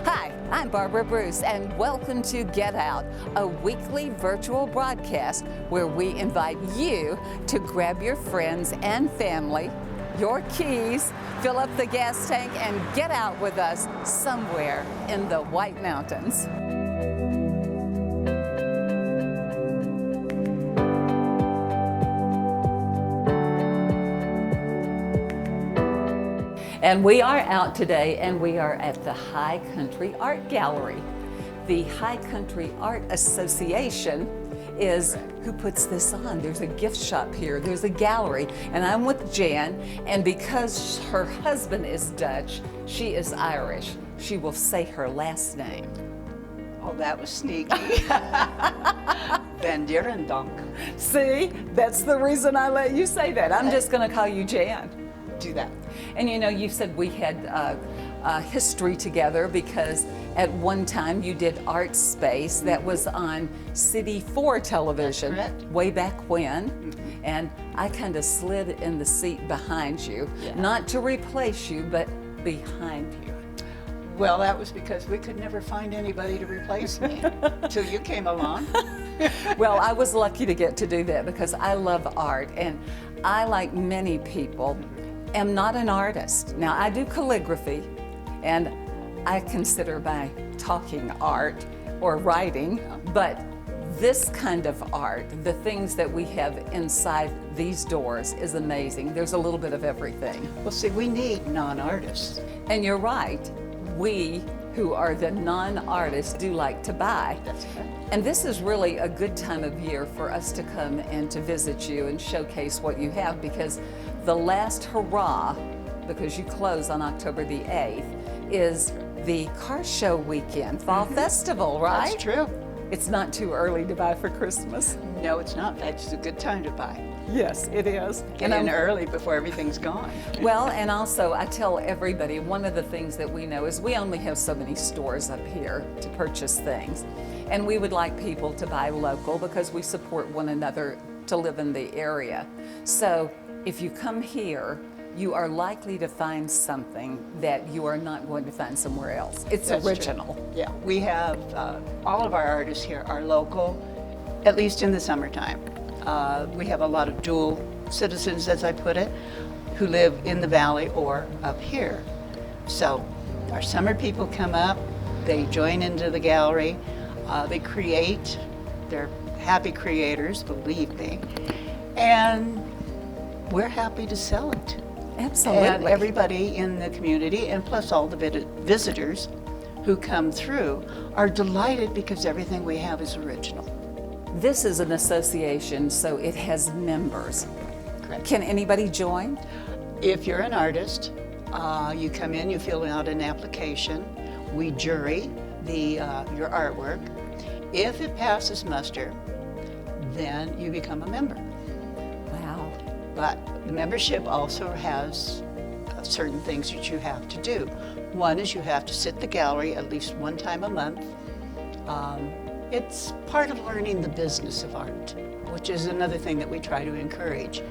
Hi, I'm Barbara Bruce, and welcome to Get Out, a weekly virtual broadcast where we invite you to grab your friends and family, your keys, fill up the gas tank, and get out with us somewhere in the White Mountains. And we are out today, and we are at the High Country Art Gallery. The High Country Art Association is who puts this on. There's a gift shop here, there's a gallery, and I'm with Jan, and because her husband is Dutch, she is Irish. She will say her last name. Oh, that was sneaky. Van Dierendonk. See, that's the reason I let you say that. I'm just gonna call you Jan. Do that. And you know, you said we had history together because at one time you did Art Space that was on City 4 television. That's correct. Way back when. And I kind of slid in the seat behind you, not to replace you, but behind you. Well, that was because we could never find anybody to replace me till you came along. Well, I was lucky to get to do that because I love art, and I, like many people, am not an artist. Now, I do calligraphy, and I consider my talking art or writing, but this kind of art, the things that we have inside these doors, is amazing. There's a little bit of everything. Well, see, we need non-artists. And you're right. We who are the non-artists do like to buy. That's correct. And this is really a good time of year for us to come and to visit you and showcase what you have, because the last hurrah, because you close on October the 8th, is the car show weekend, Fall Festival, right? That's true. It's not too early to buy for Christmas. No, it's not. It's a good time to buy. Yes, it is. Get in early before everything's gone. Well, and also I tell everybody, one of the things that we know is we only have so many stores up here to purchase things. And we would like people to buy local because we support one another to live in the area. So if you come here, you are likely to find something that you are not going to find somewhere else. It's That's original. True. Yeah, we have all of our artists here are local, at least in the summertime. We have a lot of dual citizens, as I put it, who live in the valley or up here. So our summer people come up, they join into the gallery, they create, they're happy creators, believe me, and we're happy to sell it. Absolutely. And everybody in the community, and plus all the visitors who come through, are delighted because everything we have is original. This is an association, so it has members. Correct. Can anybody join? If you're an artist, you come in, you fill out an application, we jury your artwork. If it passes muster, then you become a member. Wow. But the membership also has certain things that you have to do. One is you have to sit the gallery at least one time a month. It's part of learning the business of art, which is another thing that we try to encourage.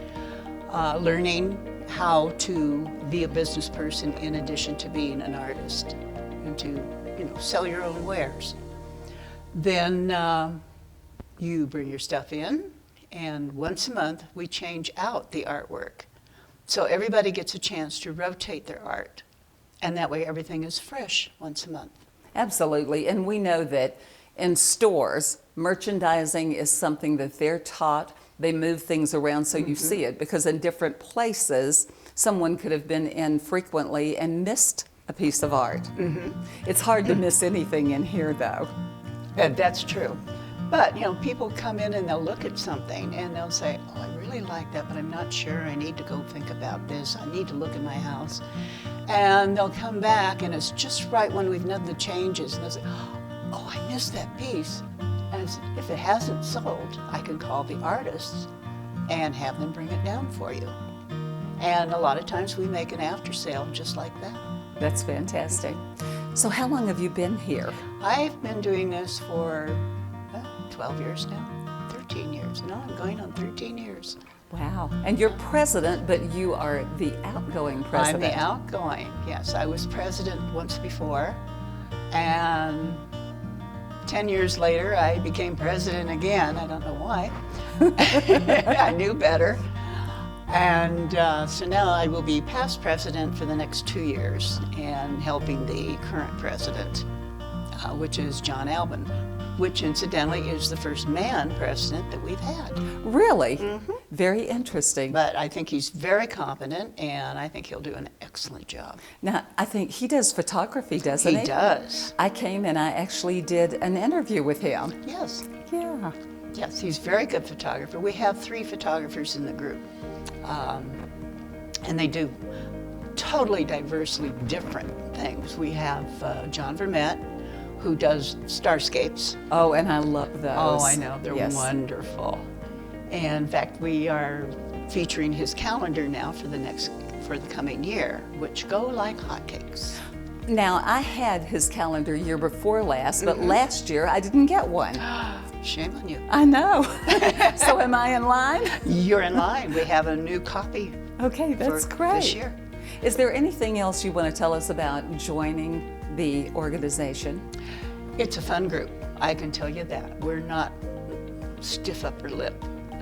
Learning how to be a business person in addition to being an artist, and to sell your own wares. Then you bring your stuff in, and once a month we change out the artwork. So everybody gets a chance to rotate their art, and that way everything is fresh once a month. Absolutely, and we know that in stores, merchandising is something that they're taught. They move things around so you see it, because in different places, someone could have been in frequently and missed a piece of art. It's hard to miss anything in here, though. That's true. But, people come in and they'll look at something and they'll say, oh, I really like that, but I'm not sure. I need to go think about this. I need to look at my house. And they'll come back, and it's just right when we've done the changes. And they'll say, oh, I missed that piece. And if it hasn't sold, I can call the artists and have them bring it down for you. And a lot of times we make an after sale just like that. That's fantastic. So how long have you been here? I've been doing this for 12 years now, 13 years. No, I'm going on 13 years. Wow. And you're president, but you are the outgoing president. I'm the outgoing, yes. I was president once before, And 10 years later, I became president again. I don't know why. I knew better. And so now I will be past president for the next 2 years and helping the current president, which is John Albin, which incidentally is the first man president that we've had. Really? Very interesting. But I think he's very competent, and I think he'll do an excellent job. Now, I think he does photography, doesn't he? He does. I came and I actually did an interview with him. Yes. Yeah. Yes, he's a very good photographer. We have 3 photographers in the group, and they do totally diversely different things. We have John Vermette, who does starscapes. Oh, and I love those. Oh, I know, they're Yes. wonderful. And in fact, we are featuring his calendar now for the coming year, which go like hotcakes. Now, I had his calendar year before last, but last year I didn't get one. Shame on you. I know. So am I in line? You're in line. We have a new copy Okay, that's for great. this year. Is there anything else you want to tell us about joining the organization? It's a fun group, I can tell you that. We're not stiff upper lip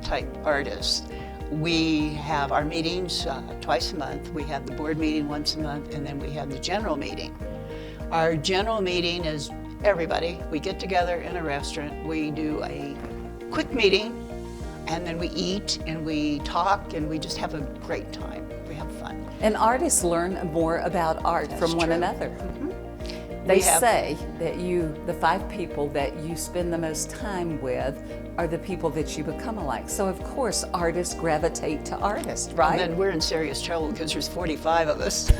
type artists. We have our meetings twice a month. We have the board meeting once a month, and then we have the general meeting. Our general meeting is everybody. We get together in a restaurant. We do a quick meeting, and then we eat and we talk and we just have a great time. We have fun. And artists learn more about art That's from one true. another. We They have- say that the 5 people that you spend the most time with are the people that you become alike. So of course artists gravitate to artists, right? And then we're in serious trouble because there's 45 of us.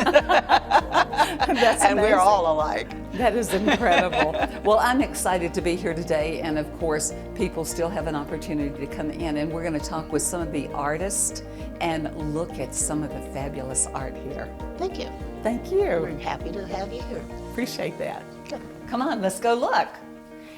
That's And we're amazing. all alike. That is incredible. Well, I'm excited to be here today, and of course, people still have an opportunity to come in, and we're going to talk with some of the artists and look at some of the fabulous art here. Thank you. Thank you. We're happy to have you here. Appreciate that. Good. Come on, let's go look.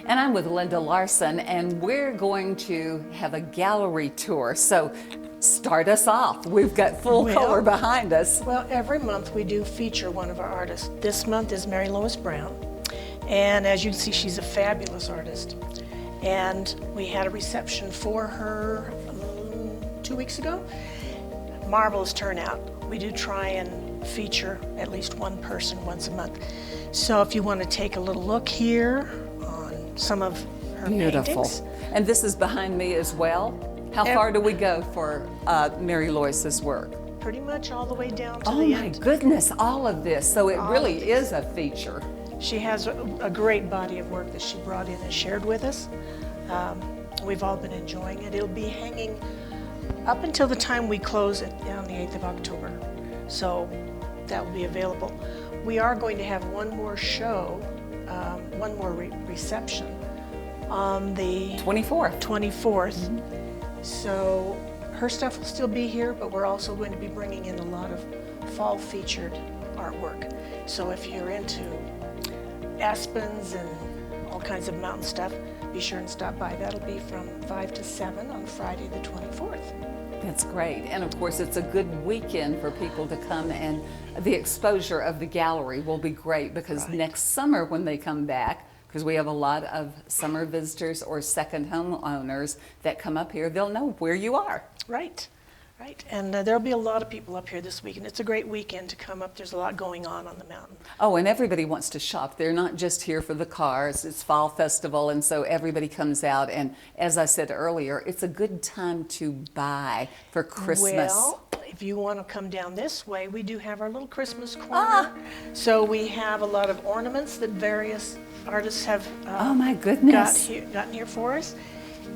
And I'm with Linda Larson, and we're going to have a gallery tour. So start us off. We've got full Well- color behind us. Well, every month we do feature one of our artists. This month is Mary Lois Brown, and as you can see, she's a fabulous artist. And we had a reception for her 2 weeks ago. Marvelous turnout. We do try and feature at least one person once a month. So if you want to take a little look here on some of her Beautiful. paintings. And this is behind me as well. How far do we go for Mary Lois's work? Pretty much all the way down to Oh the my end. goodness, all of this. So it All really of this. is a feature. She has a great body of work that she brought in and shared with us. We've all been enjoying it. It'll be hanging up until the time we close it on the 8th of October. So that will be available. We are going to have one more show, one more reception on the 24th. 24th. So her stuff will still be here, but we're also going to be bringing in a lot of fall featured artwork. So if you're into aspens and all kinds of mountain stuff, be sure and stop by. That'll be from 5 to 7 on Friday the 24th. That's great. And of course, it's a good weekend for people to come, and the exposure of the gallery will be great because Right. next summer when they come back, because we have a lot of summer visitors or second home owners that come up here, they'll know where you are. Right, right. And there'll be a lot of people up here this weekend. It's a great weekend to come up. There's a lot going on the mountain. Oh, and everybody wants to shop. They're not just here for the cars. It's fall festival, and so everybody comes out. And as I said earlier, it's a good time to buy for Christmas. Well, if you want to come down this way, we do have our little Christmas corner. So we have a lot of ornaments that various artists have Oh my goodness. gotten here for us.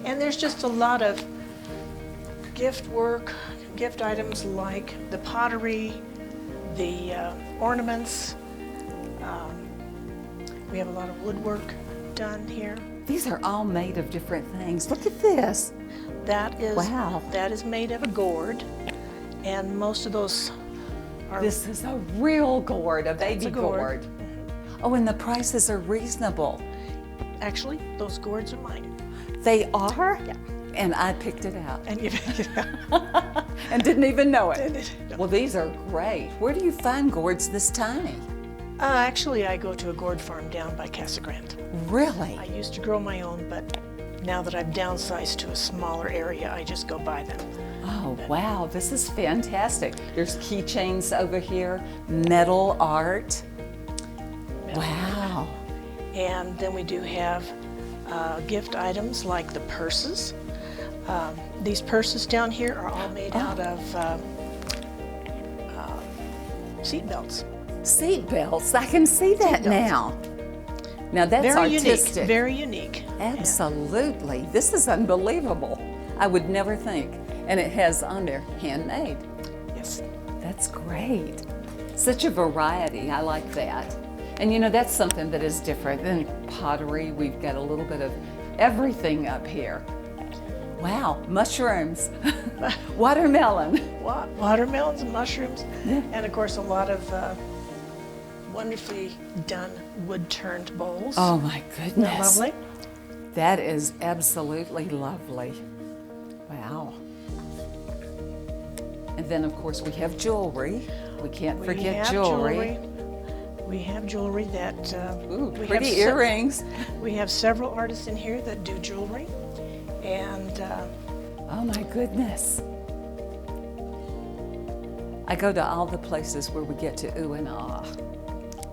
And there's just a lot of gift work, gift items like the pottery, the ornaments. We have a lot of woodwork done here. These are all made of different things. Look at this. That is Wow. that is made of a gourd, and most of those are This is a real gourd, a baby a gourd. gourd. Oh, and the prices are reasonable. actually those gourds are mine. They are? Yeah. And I picked it out And you and didn't even know it. No. Well, these are great. Where do you find gourds this tiny? Actually, I go to a gourd farm down by Casa Grande. Really? I used to grow my own, but now that I've downsized to a smaller area, I just go buy them. Oh, wow, this is fantastic. There's keychains over here, metal art. Wow. And then we do have gift items like the purses. These purses down here are all made out of seat belts. Seat belts, I can see that now. Now that's Very artistic. unique, very unique. Absolutely. This is unbelievable. I would never think. And it has on there, handmade. Yes. That's great. Such a variety. I like that. And you know, that's something that is different than pottery. We've got a little bit of everything up here. Wow, mushrooms, watermelon. Watermelons and mushrooms, and of course a lot of wonderfully done wood-turned bowls. Oh my Isn't that goodness. lovely? That is absolutely lovely. Wow. And then of course we have jewelry. We can't forget jewelry. We have jewelry that Ooh, we pretty have earrings. We have several artists in here that do jewelry, and Oh my goodness. I go to all the places where we get to ooh and ah,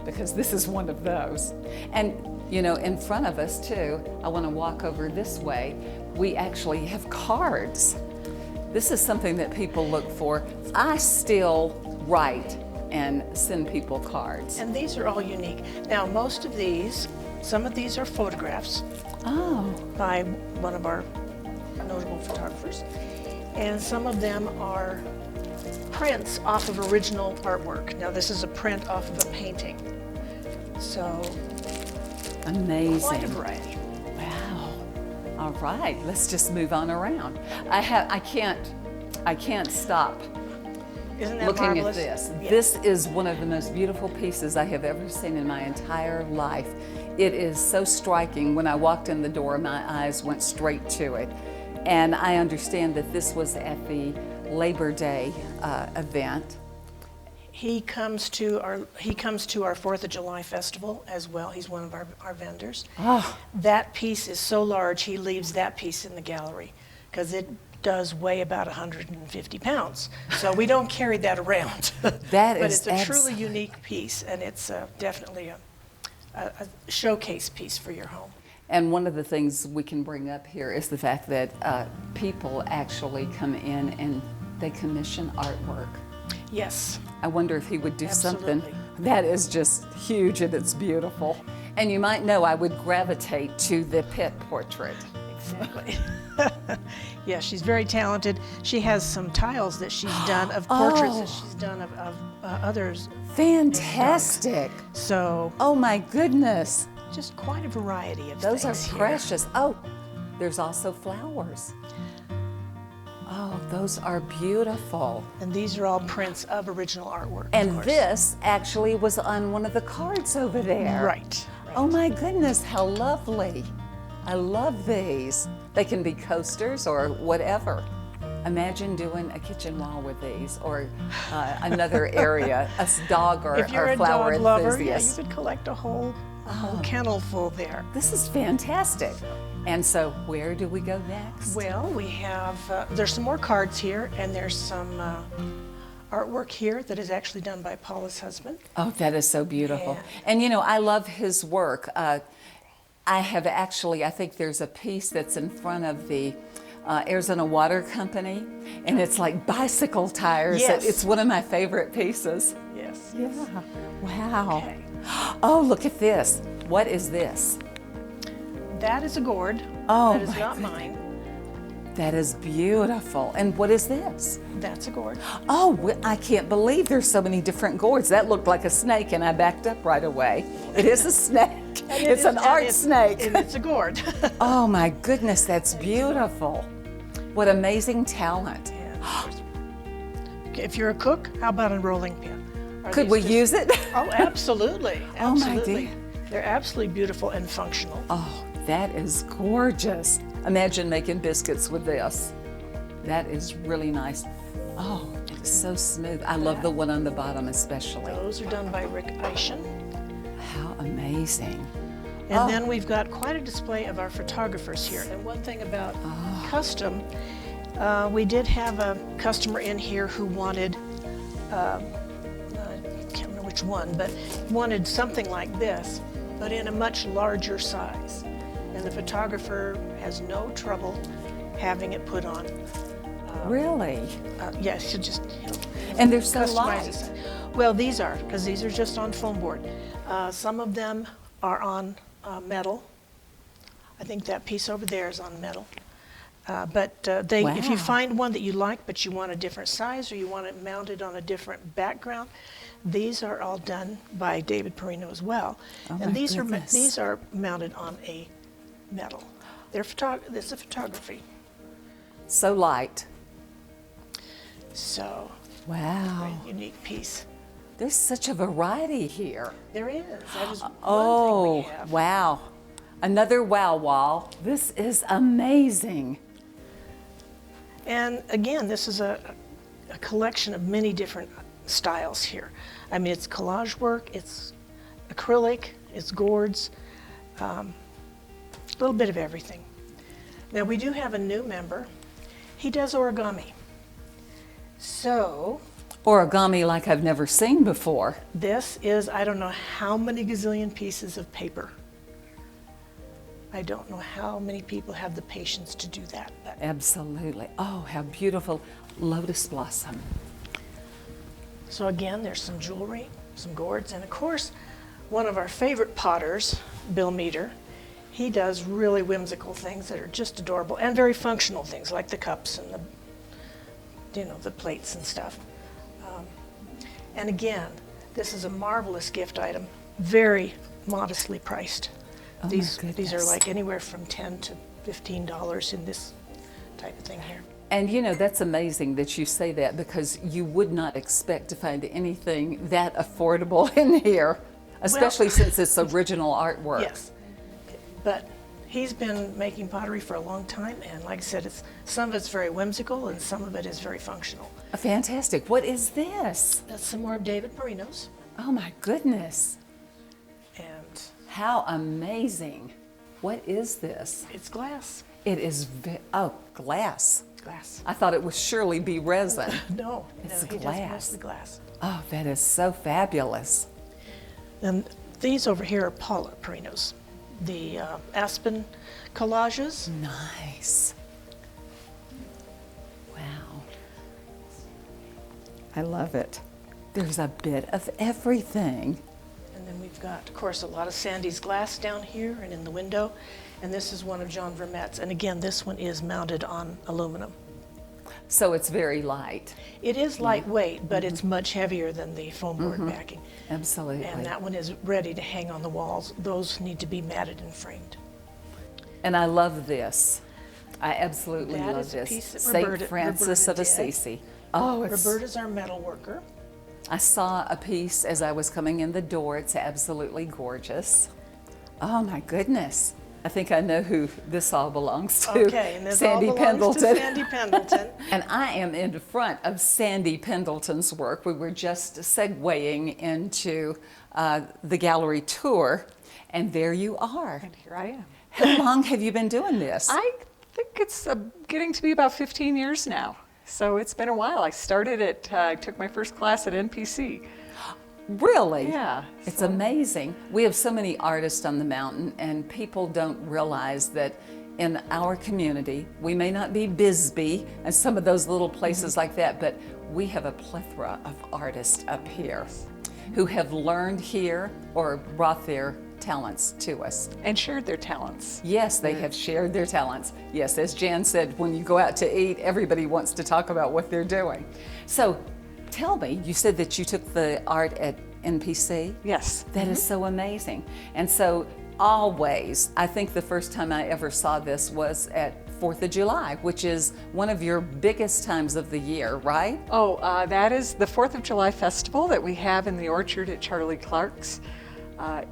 because this is one of those. And you know, in front of us too, I want to walk over this way, we actually have cards. This is something that people look for. I still write and send people cards. and these are all unique. Now, most of these, some of these are photographs Oh, by one of our notable photographers, and some of them are prints off of original artwork. Now, this is a print off of a painting, so amazing. quite a variety. Wow. All right, let's just move on around. I can't stop Isn't that looking marvelous? at this. Yes. This is one of the most beautiful pieces I have ever seen in my entire life. It is so striking. When I walked in the door, my eyes went straight to it. And I understand that this was at the Labor Day event. He comes to our 4th of July festival as well. He's one of our vendors. Oh, That piece is so large, he leaves that piece in the gallery because it does weigh about 150 pounds. So we don't carry that around. That but is it's a truly unique piece, and it's definitely a showcase piece for your home. and one of the things we can bring up here is the fact that people actually come in and they commission artwork. Yes. I wonder if he would do something Absolutely. that is just huge and it's beautiful. And you might know I would gravitate to the pet portrait. Exactly. Yeah, she's very talented. She has some tiles that she's done of portraits that she's done of others. Fantastic. So Oh my goodness. just quite a variety of Those are things here. precious. Oh, there's also flowers. Oh, those are beautiful. And these are all prints of original artwork. of And course. this actually was on one of the cards over there. Right. Oh my goodness, how lovely. I love these. They can be coasters or whatever. Imagine doing a kitchen wall with these, or another area, a dog or, If you're or a flower dog lover, enthusiast. yeah, you could collect a whole kennel full there. This is fantastic. And so where do we go next? Well, we have, there's some more cards here, and there's some artwork here that is actually done by Paula's husband. Oh, that is so beautiful. Yeah. And you know, I love his work. I have actually, I think there's a piece that's in front of the Arizona Water Company, and it's like bicycle tires. Yes. It's one of my favorite pieces. Yes. Yeah. Wow. Okay. Oh, look at this. What is this? That is a gourd. Oh, That is my not goodness. mine. That is beautiful. And what is this? That's a gourd. Oh, I can't believe there's so many different gourds. That looked like a snake, and I backed up right away. It is a snake. It's an art snake. And it's a gourd. Oh my goodness, that's beautiful. What amazing talent. If you're a cook, how about a rolling pin? Are Could these we just- use it? Oh, absolutely. Oh, my Absolutely. dear. They're absolutely beautiful and functional. Oh, that is gorgeous. Imagine making biscuits with this. That is really nice. Oh, it's so smooth. I love the one on the bottom especially. Those are done by Rick Eischen. How amazing. And then we've got quite a display of our photographers here. And one thing about custom, we did have a customer in here who wanted, I can't remember which one, but wanted something like this, but in a much larger size. And the photographer has no trouble having it put on. Really? Yes, you just And they're so customize light. it. Well, these are, because these are just on foam board. Some of them are on metal. I think that piece over there is on metal. If you Wow. find one that you like, but you want a different size or you want it mounted on a different background, these are all done by David Perino as well. Oh my And these goodness. are mounted on a metal. This is photography. So light. So, Wow. very unique piece. There's such a variety here. There is. That is one Oh, thing we have. wow. Another wow wall. This is amazing. And again, this is a collection of many different styles here. I mean, it's collage work, it's acrylic, it's gourds, a little bit of everything. Now, we do have a new member. He does origami. So, Origami like I've never seen before. this is, I don't know how many gazillion pieces of paper. I don't know how many people have the patience to do that. But Absolutely. Oh, how beautiful. Lotus blossom. so again, there's some jewelry, some gourds, and of course, one of our favorite potters, Bill Meter, he does really whimsical things that are just adorable and very functional things like the cups and the plates and stuff. And again, this is a marvelous gift item, very modestly priced. Oh my These are goodness. like anywhere from $10 to $15 in this type of thing here. And you know, that's amazing that you say that because you would not expect to find anything that affordable in here, especially since it's original artwork. Yes, but he's been making pottery for a long time, and like I said, some of it's very whimsical and some of it is very functional. Fantastic. What is this? That's some more of David Perino's, Oh my goodness. and How amazing. What is this? it's glass. It is, glass. Glass. I thought it would surely be resin. No, It's he glass. does mostly glass. Oh, that is so fabulous. And these over here are Paula Perino's, the aspen collages. Nice. Wow. I love it. There's a bit of everything. And then we've got, of course, a lot of Sandy's glass down here and in the window. And this is one of John Vermette's. And again, this one is mounted on aluminum. So it's very light. It is lightweight, but it's much heavier than the foam board backing. Absolutely. And that one is ready to hang on the walls. Those need to be matted and framed. And I love this. I absolutely That love is a this. piece that Saint Francis Roberta of did. Assisi. Oh, Roberta's our metal worker. I saw a piece as I was coming in the door. It's absolutely gorgeous. Oh my goodness. I think I know who this all belongs to. Okay, and this Sandy all belongs Pendleton. to Sandy Pendleton. And I am in front of Sandy Pendleton's work. We were just segueing into the gallery tour, and there you are. And here I am. How long have you been doing this? I think it's getting to be about 15 years now. So it's been a while. I started it, I took my first class at NPC. Really? Yeah. It's amazing. We have so many artists on the mountain, and people don't realize that in our community, we may not be Bisbee and some of those little places like that, but we have a plethora of artists up here who have learned here or brought their talents to us. And shared their talents. Yes, they have shared their talents. Yes, as Jan said, when you go out to eat, everybody wants to talk about what they're doing. So tell me, you said that you took the art at NPC? Yes. That is so amazing. And so always, I think the first time I ever saw this was at 4th of July, which is one of your biggest times of the year, right? Oh, that is the 4th of July festival that we have in the orchard at Charlie Clark's.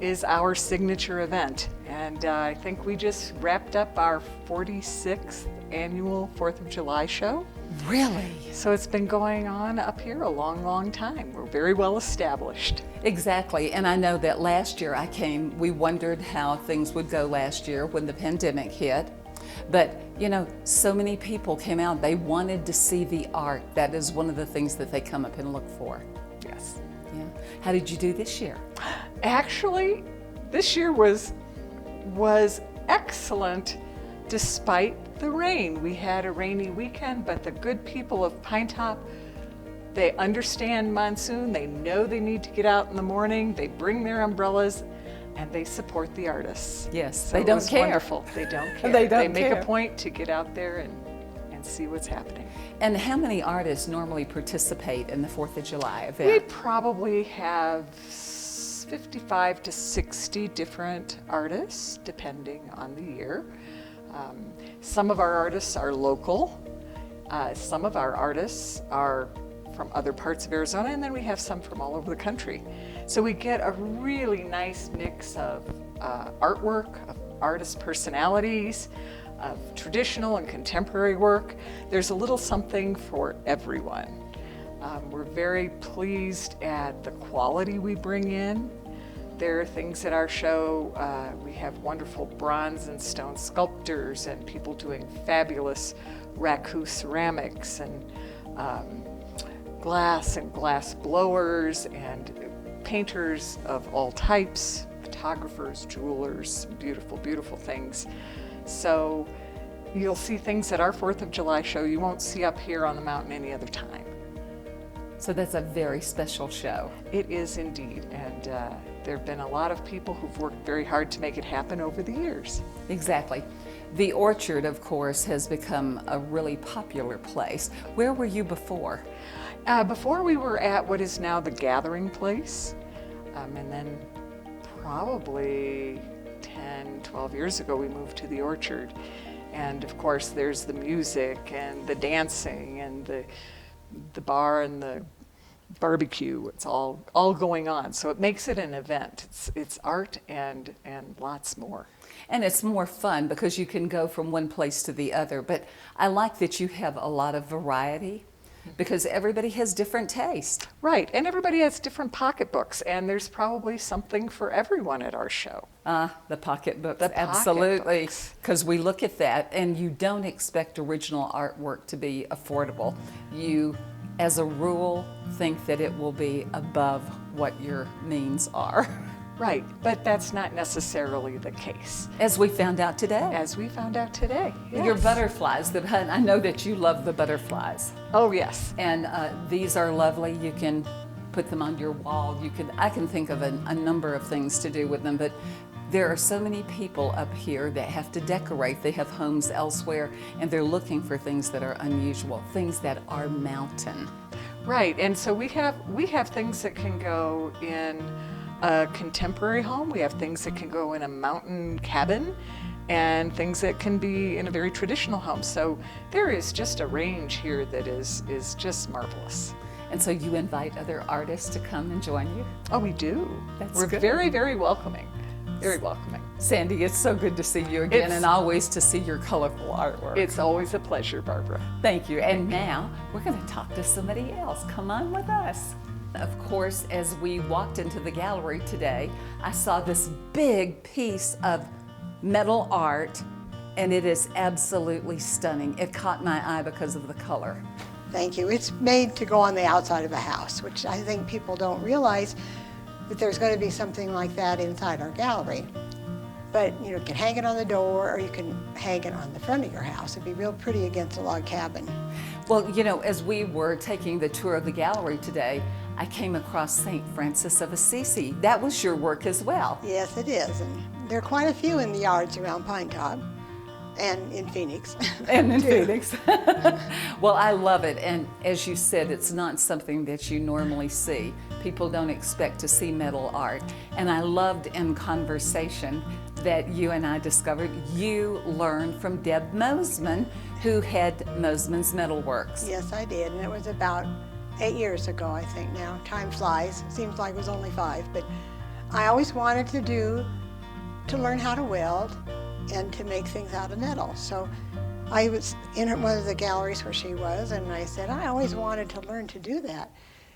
Is our signature event. And I think we just wrapped up our 46th annual 4th of July show. Really? So it's been going on up here a long, long time. We're very well established. Exactly, and I know that last year I came, we wondered how things would go last year when the pandemic hit. But, you know, so many people came out, they wanted to see the art. That is one of the things that they come up and look for. Yes. Yeah. How did you do this year? Actually, this year was excellent despite the rain. We had a rainy weekend, but the good people of Pine Top, they understand monsoon. They know they need to get out in the morning. They bring their umbrellas, and they support the artists. Yes, So they it don't was care. wonderful. They don't care. They don't They make care. a point to get out there and see what's happening. And how many artists normally participate in the 4th of July event? We probably have 55 to 60 different artists, depending on the year. Some of our artists are local. Some of our artists are from other parts of Arizona, and then we have some from all over the country. So we get a really nice mix of artwork, of artist personalities, of traditional and contemporary work. There's a little something for everyone. We're very pleased at the quality we bring in. There are things at our show, we have wonderful bronze and stone sculptors and people doing fabulous raku ceramics and glass and glass blowers and painters of all types, photographers, jewelers, beautiful, beautiful things. So you'll see things at our 4th of July show you won't see up here on the mountain any other time. So that's a very special show. It is indeed, and there have been a lot of people who've worked very hard to make it happen over the years. Exactly. The Orchard, of course, has become a really popular place. Where were you before? Before we were at what is now the Gathering Place, and then probably 10, 12 years ago we moved to the Orchard. And of course there's the music and the dancing and the bar and the barbecue. It's all going on. So it makes it an event. It's art and lots more. And it's more fun because you can go from one place to the other. But I like that you have a lot of variety because everybody has different tastes. Right, and everybody has different pocketbooks, and there's probably something for everyone at our show. The pocketbooks, The absolutely. pocketbooks. Because we look at that and you don't expect original artwork to be affordable. You, as a rule, think that it will be above what your means are. Right, but that's not necessarily the case, As we found out today. as we found out today. Your Yes. butterflies, I know that you love the butterflies. Oh, yes. And these are lovely. You can put them on your wall. I can think of a number of things to do with them, but there are so many people up here that have to decorate. They have homes elsewhere, and they're looking for things that are unusual, things that are mountain. Right, and so we have things that can go in a contemporary home. We have things that can go in a mountain cabin, and things that can be in a very traditional home. So there is just a range here that is just marvelous. And so you invite other artists to come and join you? Oh, we do. That's We're good. very, very welcoming. Very welcoming. Sandy, it's so good to see you again, It's- and always to see your colorful artwork. It's always a pleasure, Barbara. Thank you. And now we're going to talk to somebody else. Come on with us. Of course, as we walked into the gallery today, I saw this big piece of metal art, and it is absolutely stunning. It caught my eye because of the color. Thank you. It's made to go on the outside of a house, which I think people don't realize that there's going to be something like that inside our gallery. But you can hang it on the door, or you can hang it on the front of your house. It'd be real pretty against a log cabin. Well, as we were taking the tour of the gallery today, I came across St. Francis of Assisi. That was your work as well. Yes, it is. And there are quite a few in the yards around Pine Top and in Phoenix. And in too. Phoenix. Well, I love it. And as you said, it's not something that you normally see. People don't expect to see metal art. And I loved in conversation that you and I discovered you learned from Deb Mosman, who had Mosman's Metalworks. Yes, I did. And it was about 8 years ago, I think now. Time flies. Seems like it was only 5. But I always wanted to learn how to weld and to make things out of metal. So I was in one of the galleries where she was, and I said, I always wanted to learn to do that.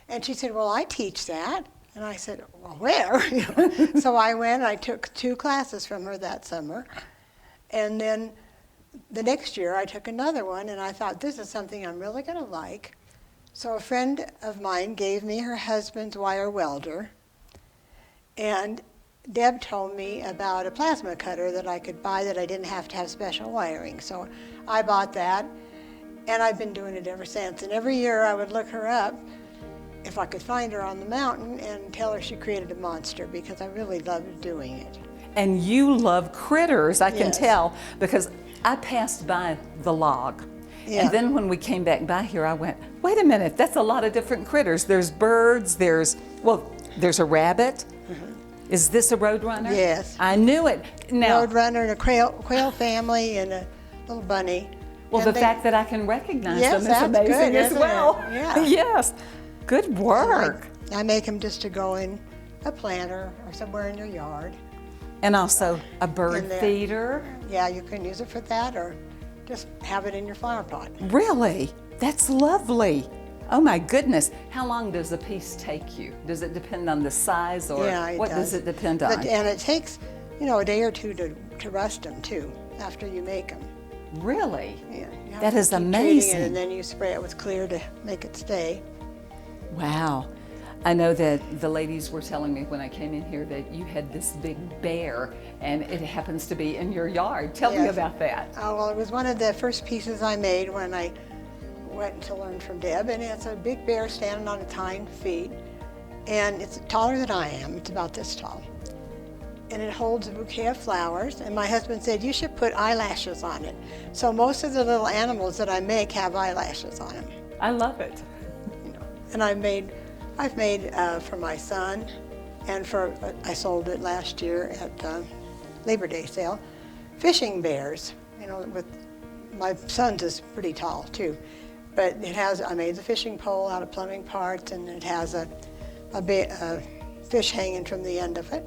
And she said, well, I teach that. And I said, well, where? So I went, I took 2 classes from her that summer. And then the next year I took another one, and I thought, this is something I'm really going to like. So a friend of mine gave me her husband's wire welder. And Deb told me about a plasma cutter that I could buy that I didn't have to have special wiring. So I bought that, and I've been doing it ever since. And every year I would look her up if I could find her on the mountain and tell her she created a monster, because I really loved doing it. And you love critters, I can Yes. tell, because I passed by the log. Yeah. And then when we came back by here, I went, wait a minute, that's a lot of different critters. There's birds, there's a rabbit. Is this a roadrunner? Yes. I knew it. Now, Roadrunner and a quail family and a little bunny. well, And the fact that I can recognize Yes, them is that's amazing good, as isn't it? well. Yeah. Yes. Good work. I make them just to go in a planter or somewhere in your yard. And also a bird In there. feeder. Yeah, you can use it for that, or just have it in your flower pot. Really? That's lovely. Oh my goodness. How long does a piece take you? Does it depend on the size, or Yeah, it what does it depend on? And it takes, a day or two to rust them too, after you make them. Really? Yeah, you have That to is keep treating amazing. it, and then you spray it with clear to make it stay. Wow. I know that the ladies were telling me when I came in here that you had this big bear, and it happens to be in your yard. Tell me Yes. about that. Oh, well, it was one of the first pieces I made when I went to learn from Deb, and it's a big bear standing on its hind feet, and it's taller than I am. It's about this tall. And it holds a bouquet of flowers, and my husband said, you should put eyelashes on it. So most of the little animals that I make have eyelashes on them. I love it. And I've made for my son, and I sold it last year at Labor Day sale, fishing bears. With my son's is pretty tall too, but I made the fishing pole out of plumbing parts, and it has a fish hanging from the end of it,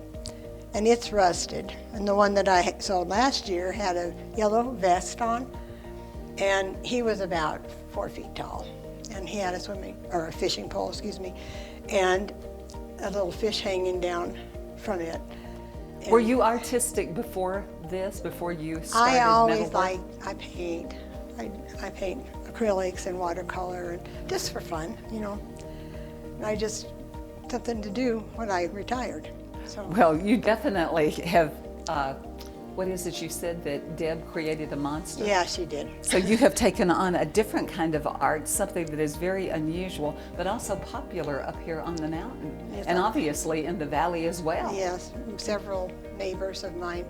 and it's rusted. And the one that I sold last year had a yellow vest on, and he was about 4 feet tall. And he had a fishing pole, and a little fish hanging down from it. Were you artistic before you started I always metalwork? I paint. I paint acrylics and watercolor, and just for fun, And something to do when I retired. So Well, you definitely have, what is it you said, that Deb created a monster? yeah, she did. So you have taken on a different kind of art, something that is very unusual, but also popular up here on the mountain, Yes, and obviously in the valley as well. Yes, several neighbors of mine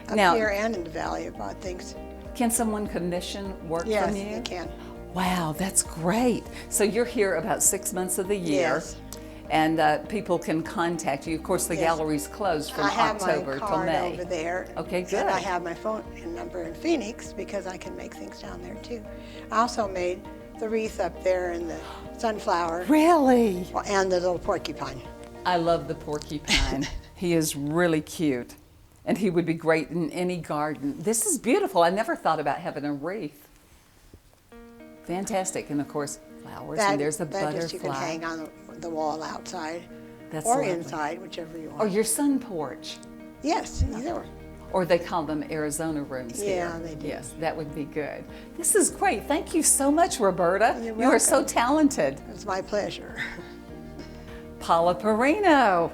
up Now- here and in the valley have bought things. Can someone commission work Yes, from you? they can. Wow, that's great. So you're here about 6 months of the year. Yes. And people can contact you. Of course, the Yes. gallery's closed from I have October my till card May. over there. Okay, good. And I have my phone number in Phoenix, because I can make things down there too. I also made the wreath up there, and the sunflower, Really? and the little porcupine. I love the porcupine. He is really cute. And he would be great in any garden. This is beautiful. I never thought about having a wreath. Fantastic. And of course, flowers. And there's a that just you can butterfly. hang on the wall outside, That's or lovely. inside, whichever you want. Or your sun porch. Yes, either or. Or they call them Arizona rooms here. Yeah, they do. Yes, that would be good. This is great. Thank you so much, Roberta. You're You are so welcome. talented. It's my pleasure. Paula Perino,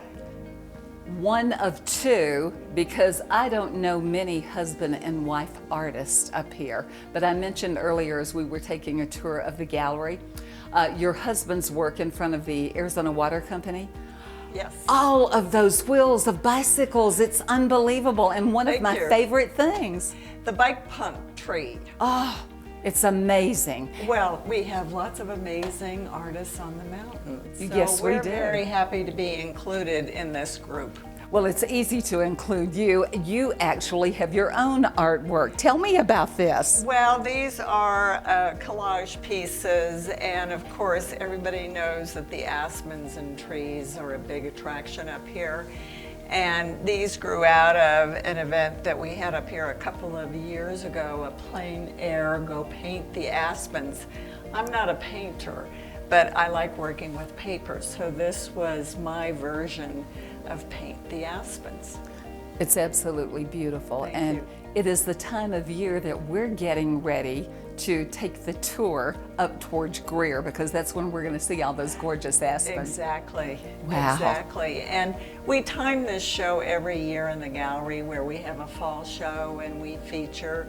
one of two, because I don't know many husband and wife artists up here. But I mentioned earlier as we were taking a tour of the gallery, your husband's work in front of the Arizona Water Company. Yes. All of those wheels of bicycles, it's unbelievable, and one of Thank my you. favorite things. The bike pump trade. Oh, it's amazing. Well, we have lots of amazing artists on the mountain. So Yes, we we're do. very happy to be included in this group. Well, it's easy to include you. You actually have your own artwork. Tell me about this. Well, these are collage pieces, and of course, everybody knows that the aspens and trees are a big attraction up here. And these grew out of an event that we had up here a couple of years ago, a plein air, go paint the aspens. I'm not a painter, but I like working with paper, so this was my version of Paint the Aspens. It's absolutely beautiful. Thank and you. It is the time of year that we're getting ready to take the tour up towards Greer, because that's when we're going to see all those gorgeous aspens. Exactly. Wow. Exactly. And we time this show every year in the gallery where we have a fall show and we feature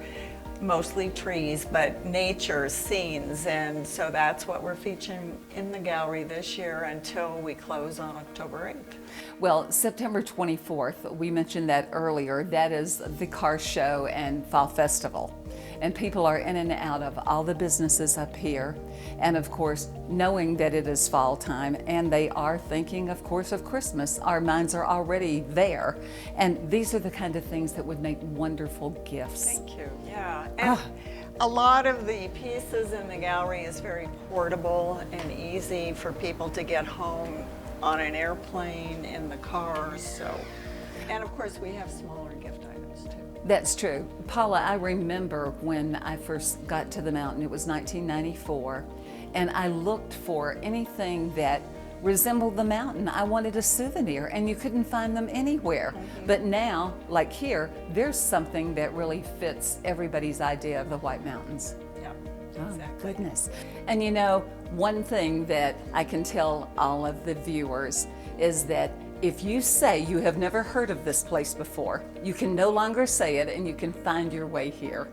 mostly trees, but nature scenes. And so that's what we're featuring in the gallery this year until we close on October 8th. Well, September 24th, we mentioned that earlier, that is the car show and fall festival. And people are in and out of all the businesses up here. And of course, knowing that it is fall time and they are thinking, of course, of Christmas, our minds are already there. And these are the kind of things that would make wonderful gifts. Thank you. Yeah. And a lot of the pieces in the gallery is very portable and easy for people to get home on an airplane, in the car, so. And of course, we have smaller gift items too. That's true. Paula, I remember when I first got to the mountain, it was 1994, and I looked for anything that resembled the mountain. I wanted a souvenir, and you couldn't find them anywhere. But now, like here, there's something that really fits everybody's idea of the White Mountains. Yeah, Oh, exactly. goodness. And you know, one thing that I can tell all of the viewers is that if you say you have never heard of this place before, you can no longer say it and you can find your way here.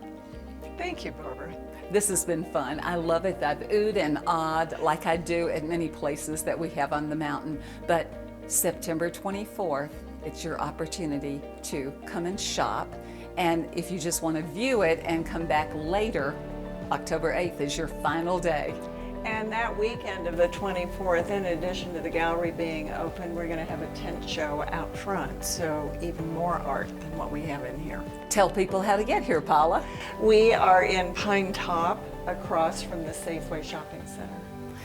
Thank you, Barbara. This has been fun. I love it. I've oohed and awed like I do at many places that we have on the mountain. But September 24th, it's your opportunity to come and shop. And if you just want to view it and come back later, October 8th is your final day. And that weekend of the 24th, in addition to the gallery being open, we're going to have a tent show out front, so even more art than what we have in here. Tell people how to get here, Paula. We are in Pine Top, across from the Safeway Shopping Center.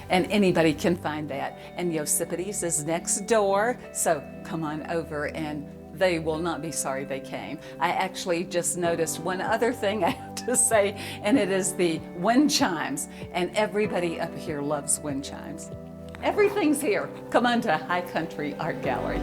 And anybody can find that. And Yosippides is next door, so come on over and they will not be sorry they came. I actually just noticed one other thing I have to say, and it is the wind chimes. And everybody up here loves wind chimes. Everything's here. Come on to High Country Art Gallery.